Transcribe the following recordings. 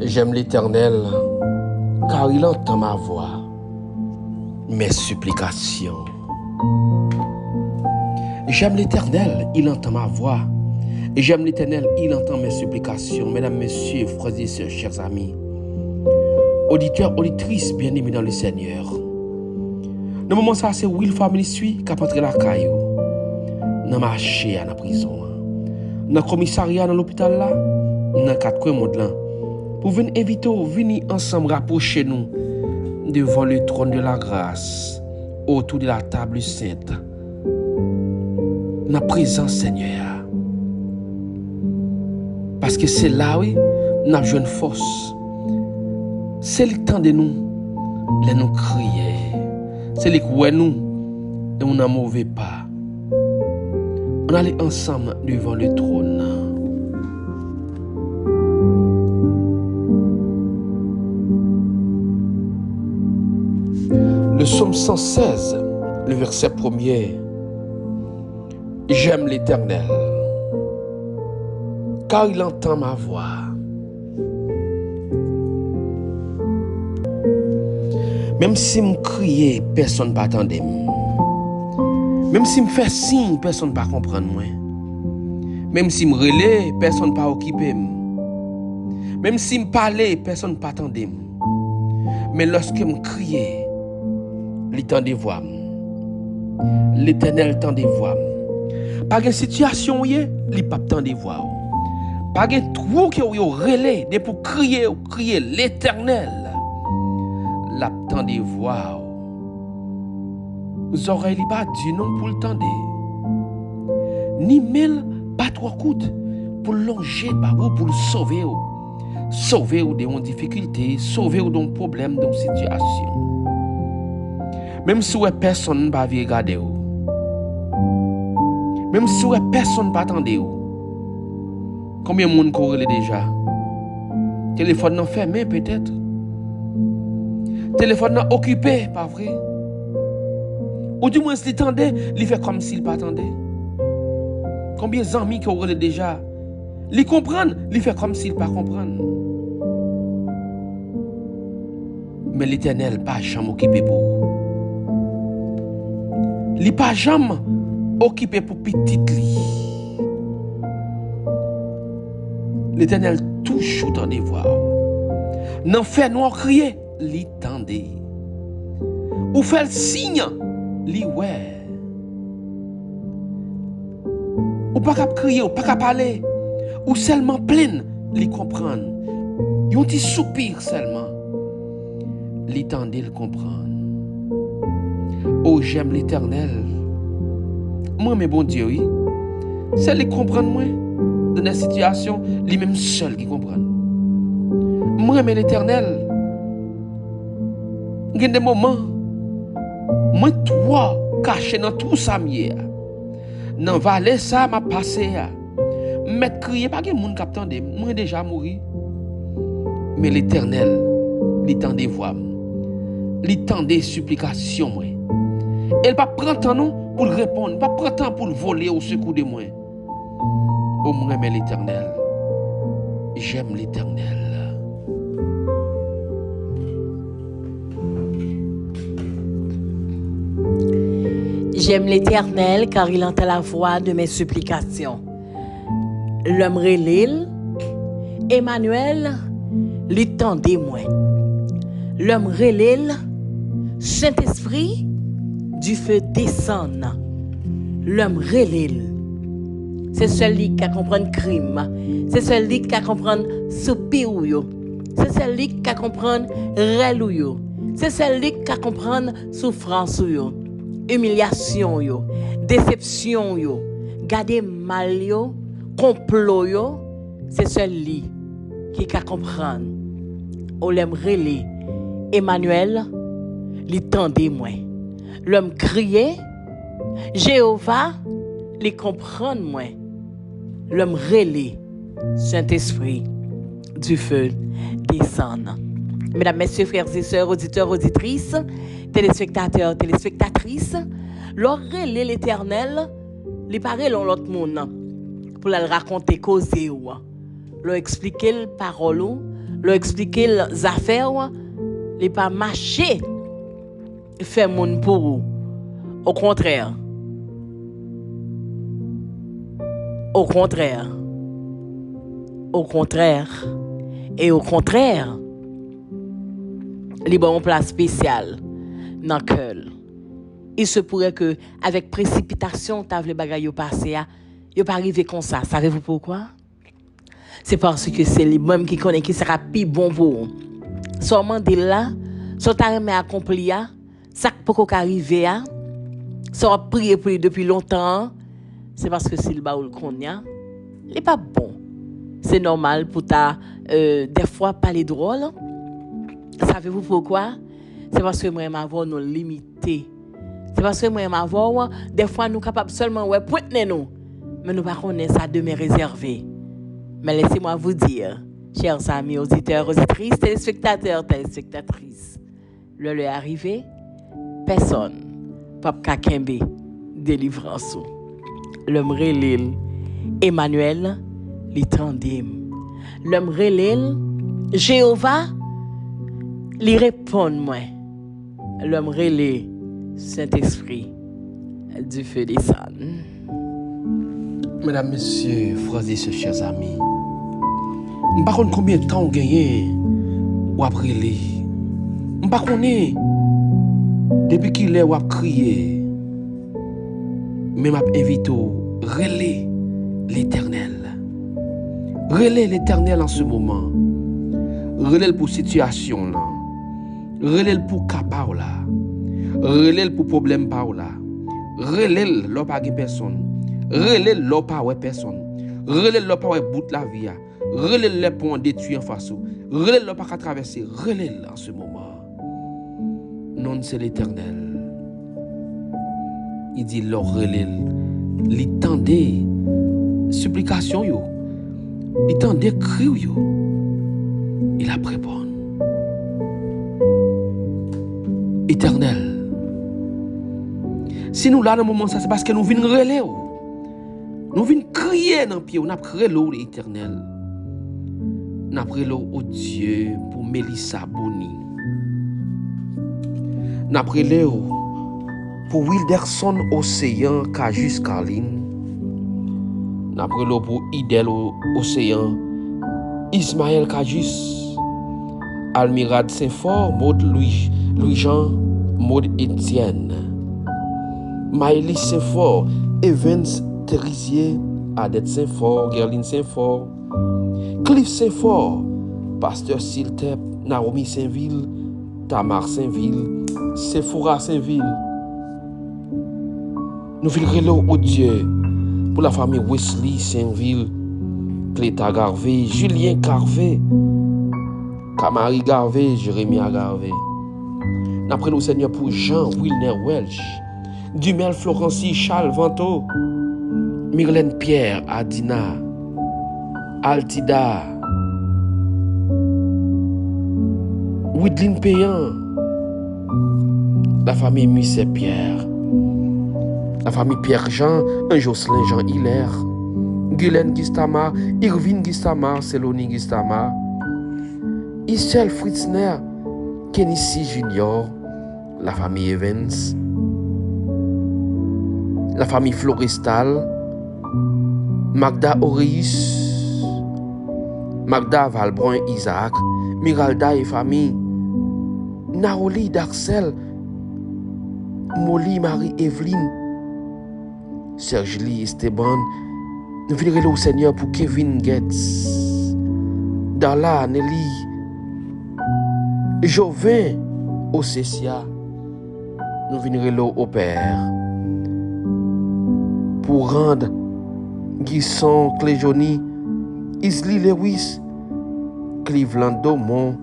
J'aime l'Éternel, car il entend ma voix, mes supplications. J'aime l'Éternel, il entend ma voix. Et j'aime l'Éternel, il entend mes supplications. Mesdames, messieurs, frères et sœurs, chers amis, auditeurs, auditrices, bien-aimés dans le Seigneur. Dans le moment ça, c'est Will Family Suite qui a entré la caillou. Dans le marché, dans la prison, dans le commissariat, dans l'hôpital, là, dans le quatre coins monde là. Pour venir inviter, venir ensemble rapprocher nous devant le trône de la grâce, autour de la table sainte. Dans la présence Seigneur. Parce que c'est là, oui, nous avons une force. C'est le temps de nous, de nous crier. C'est le temps de nous, et on n'a mauvais pas. On allait ensemble devant le trône. Le psaume 116, le verset 1er. J'aime l'Éternel, car il entend ma voix. Même si je crie, personne ne m'attend. Même si je fais signe, personne ne va comprendre moi. Même si je relais, personne ne va occuper. Même si je parle, personne ne va attendre. Mais lorsque je crie, l'Éternel des voix. L'Éternel tend des voix. Pas de situation, il n'y a pas de voix. Pas de trou qui est relais pour crier l'Éternel. L'attend des voix. Vous aurez pas du nom pour le tendre. Ni mille pas trop coûte pour longer pour le sauver. Sauver ou de difficultés, sauver ou d'un problème, d'une situation. Même si personne ne va regarder. Même si personne ne va attendre. Combien de monde corrèle déjà? Téléphone non fermé peut-être. Téléphone non occupé, pas vrai? Ou du moins s'il tendait, il fait comme s'il pas attendait. Combien d'amis corrèle déjà? Il comprennent, il fait comme s'il pas comprennent. Mais l'Éternel pas jamais occupé pour vous. Il pas jamais occupé pour petit li. L'Éternel toujours dans des voix. N'en fait noir crier, li tendez. Ou fait le signe, li ouais. Ou pas qu'à crier, ou pas qu'à parler. Ou seulement plein, li comprendre. Yon ti soupir seulement. Li tendez le comprendre. Oh, j'aime l'Éternel. Moi, mes bon Dieu, oui. C'est lui comprendre moi. Dans des situations, lui-même seul qui comprend. Moi, mais l'Éternel. Il y a des moments, moi, toi, caché dans tout ça, dans la vallée, ça m'a passé. Mais crier, pas que monde captant de moi déjà mouru. Mais l'Éternel, il tend des voix. Il tend des supplications, moi. Elle va prendre temps non pour répondre, pas prendre temps pour voler au secours de moi. Oh, moi, mais l'Éternel. J'aime l'Éternel. J'aime l'Éternel car il entend la voix de mes supplications. L'homme relève, Emmanuel, l'étendez moi. L'homme relève, Saint-Esprit, du feu descend. L'homme relève. C'est celui qui comprend le crime. C'est celui qui comprend le soupir. C'est celui qui comprend le relou. C'est celui qui comprend la souffrance. Humiliation, déception, garder mal, complot, c'est celui qui comprend. On l'aime relé. Emmanuel, l'étendez moi. L'homme criait, Jéhovah, les comprend moi. L'homme relé, Saint-Esprit, du feu descend. Mesdames, messieurs, frères et sœurs, auditeurs, auditrices, téléspectateurs, téléspectatrices, leur relais l'Éternel, les paraît dans l'autre monde. pour leur raconter causer ou. Leur expliquer le parole ou, leur expliquer les affaires ou, les pas marcher faire moun pour ou. Au contraire. Au contraire. Au contraire. Et au contraire, les bons place spéciale dans le cœur. Il se pourrait que avec précipitation, t'as les bagailles au passé, yo pas arrivé comme ça. Savez-vous pourquoi? C'est parce que c'est les mêmes qui connaissent qui sera plus bon pour vous. Seulement de là, soit t'as remis accomplir, ça peut arriver à, soit prier pour lui depuis longtemps, c'est parce que c'est le baoul qu'on y a, il n'est pas bon. C'est normal pour ta des fois parler drôle. Savez-vous pourquoi? C'est parce que moi avoir nos limités. C'est parce que moi avoir des fois nous capables seulement ouais pointer nous, mais nous pas connaître ça de me réserver. Mais laissez-moi vous dire, chers amis auditeurs, auditrices, téléspectateurs, téléspectatrices, le est arrivé, personne Pape Kakembe délivrance. L'homme relève Emmanuel l'itrandim. L'homme relève Jéhovah lui répond moi. L'homme relève Saint-Esprit du feu des sangs. Mesdames, Messieurs, frères et sœurs, chers amis, je ne sais pas combien de temps on gagne ou après les. Je ne sais pas depuis qu'il est ou a crié. Mais je invite à relayer l'Éternel. Relayer l'Éternel en ce moment. Relayer pour situation là. Relayer pour cas là. Relayer pour problème là. Relayer l'on pas personne. Relayer l'on pas personne. Relayer l'on pas bout la vie. Relayer le pour détruire en face. Relayer l'on pas traverser. Relayer en ce moment. Non, c'est l'Éternel. Il dit leur relayer. Il tendait supplication yo. Il tendait cri yo. Il a répond. Éternel. Si nous là dans le moment ça c'est parce que nous venons relayer. Nous venons crier dans le pied, on a crié l'eau l'Éternel. On a crié l'eau au Dieu pour Mélissa Boni. On a crié l'eau pour Wilderson Océan Cajus Carline. On a crié l'eau pour Idel Océan Ismaël Cajus. Almirad Saint-Fort, Maud Louis-Jean, Maud Étienne. Maëlys Saint-Fort, Evans Therisier, Adette Saint-Fort, Gerline Saint-Fort, Cliff Saint-Fort, Pasteur Siltep, Naomi Saint-Ville, Tamar Saint-Ville, Sephora Saint-Ville. Nous voulons au Dieu pour la famille Wesley Saint-Ville, Cléta Garvey, Julien Garvey, Camari Garvey, Jérémie Garvey. Nous prions Seigneur pour Jean Wilner Welch, Dumel Florency, Charles Vanto, Myrlène Pierre, Adina, Altida, Widline Payan, la famille Musset Pierre, la famille Pierre-Jean, Jocelyn Jean-Hilaire, Guylaine Gustama, Irvine Gustama, Célonie Gustama, Isel Fritzner, Kenissi Junior, la famille Evans, la famille Florestal, Magda Aureus, Magda Valbrun Isaac, Miralda et famille, Naoli Darcel, Molly Marie-Evelyne, Serge Lee Esteban. Nous venons au Seigneur pour Kevin Getz, Dalla Nelly, Jovin Ocessia. Nous venons au Père pour rendre Guisson Cléjoni, Isli Lewis, Cleveland Domont,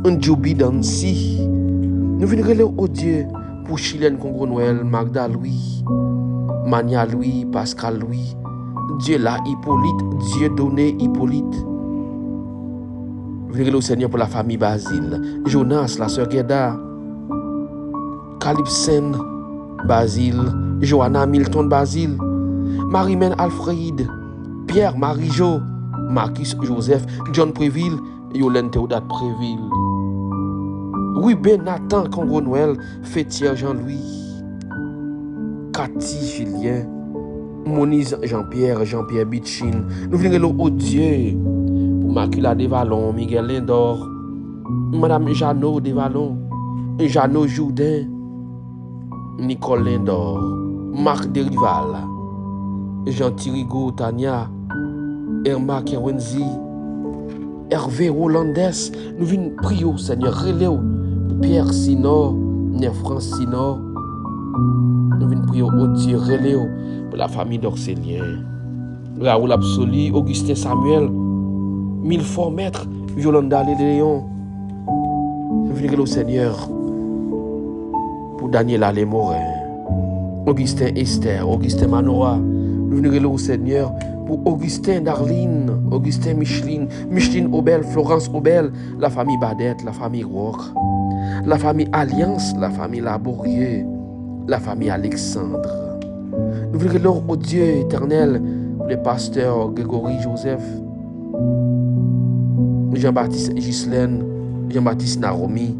Ndjoubi Dancy. Nous venons au Dieu pour Chilène Congo Noël, Magda Louis, Mania Louis, Pascal Louis, Dieu là Hippolyte, Dieu donné Hippolyte. Venez au Seigneur pour la famille Basile, Jonas, la sœur Gueda, Calypsen Basile, Johanna Milton Basile, Marie-Mène Alfred, Pierre Marie-Jo, Marcus Joseph, John Préville, Yolène Théodate Préville. Ruben Nathan Congo-Noël, Fétière Jean-Louis, Cathy Julien, Moniz Jean-Pierre, Jean-Pierre Bitchin. Nous venons au Dieu pour Macula Desvallons, Miguel Lindor, Madame Jeannot Desvallons, Jeannot Jourdain, Nicole Lindor, Marc Derival, Jean Thirigo Tania, Irma Kewenzi, Hervé Rolandes. Nous venons prier au Seigneur, relève Pierre Sinor, Nef France Sinor. Nous venons prier au Dieu, relève pour la famille d'Orcélien. Raoul Absoli, Augustin Samuel, Milfort Maître, Violanda Léon. Nous venons au Seigneur pour Daniel Alémorin, Augustin Esther, Augustin Manora. Nous venons au Seigneur pour Augustin Darline, Augustin Micheline, Micheline Aubel, Florence Aubel, la famille Badette, la famille Rock, la famille Alliance, la famille Laborieux, la famille Alexandre. Nous venons au Dieu éternel pour les pasteurs Grégory Joseph, Jean-Baptiste Ghislaine, Jean-Baptiste Naromi,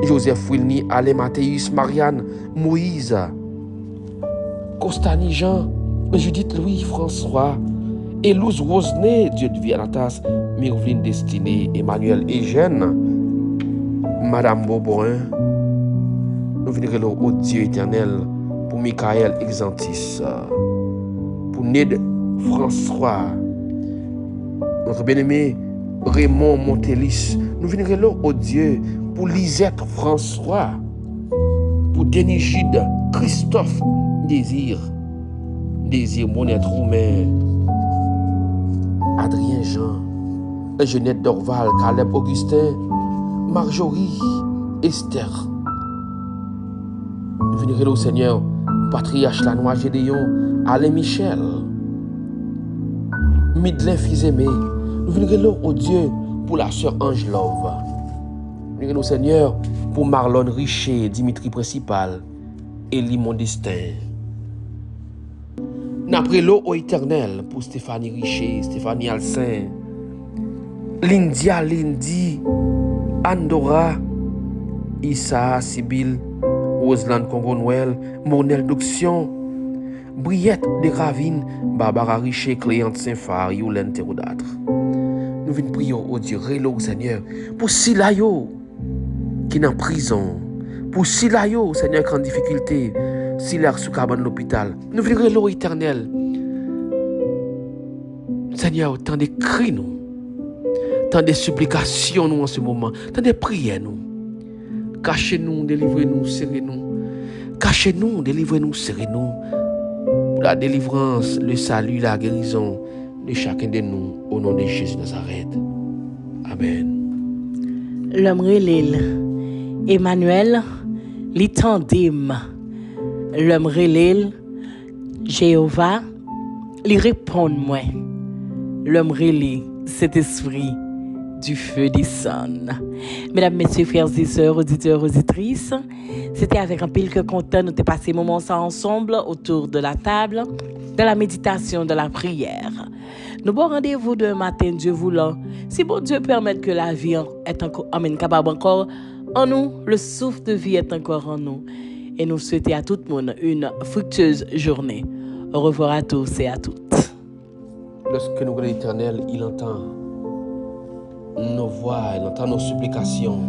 Joseph Wilny, Alain Mathéus, Marianne, Moïse, Costani Jean, Judith Louis François, Élouse Rosnay, Dieu de vie Anatas, Myrvine Destinée, Emmanuel Eugène, Madame Beaubrun. Nous venons au Dieu éternel pour Michael Exantis, pour Ned François, notre bien-aimé Raymond Montelis. Nous venons au Dieu pour Lisette François, pour Denis Gide, Christophe Désir Monette Roumain, Adrien Jean, Jeannette Dorval, Caleb Augustin, Marjorie, Esther. Nous venons au Seigneur, Patriarche Lanois Gédéon, Alain Michel, Midlin Fils-Aimé. Nous venons au Dieu pour la sœur Ange Love. Nous venons au Seigneur pour Marlon Richer, Dimitri Principal, Élie Mondestin. N'après l'eau au éternel pour Stéphanie Richer, Stéphanie Alcin, Lindia Lindy, Andora, Issa Sibyl, Roseland Congo-Noël, Monel d'Auction, Briette de Ravine, Barbara Richer, Cléante Saint-Phar, Yolène Théodatre. Nous venons prier au Dieu, relou Seigneur, pour Silayo qui est en prison, pour Silayo, Seigneur, qui est en difficulté, Silar sous cabane de l'hôpital. Nous venons relou éternel. Seigneur, tant de cris nous, tant de supplications nous en ce moment, tant de prières nous. Cachez-nous, délivrez-nous, serrez-nous. Cachez-nous, délivrez-nous, serrez-nous. Pour la délivrance, le salut, la guérison de chacun de nous, au nom de Jésus de Nazareth. Amen. L'homme relève Emmanuel, l'itandime. L'homme relève Jéhovah, lui répond moi. L'homme relève cet esprit du feu des sonnes. Mesdames, messieurs, frères et sœurs, auditeurs, auditrices, c'était avec un pile que content nous avons passé moments ensemble autour de la table, de la méditation, de la prière. Nous bon rendez-vous demain matin, Dieu voulant. Si bon Dieu permet que la vie est encore, capable encore en nous, le souffle de vie est encore en nous. Et nous souhaitons à tout le monde une fructueuse journée. Au revoir à tous et à toutes. Lorsque nous voulons l'Éternel, il entend nos voix, il entend nos supplications.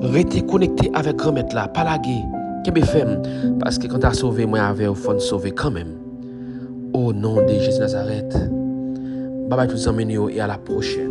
Restez connectés avec grand maître là, pas laguer, KBFM, parce que quand tu as sauvé, moi avec au fond sauver quand même. Au nom de Jésus de Nazareth. Bye bye tous les amis et à la prochaine.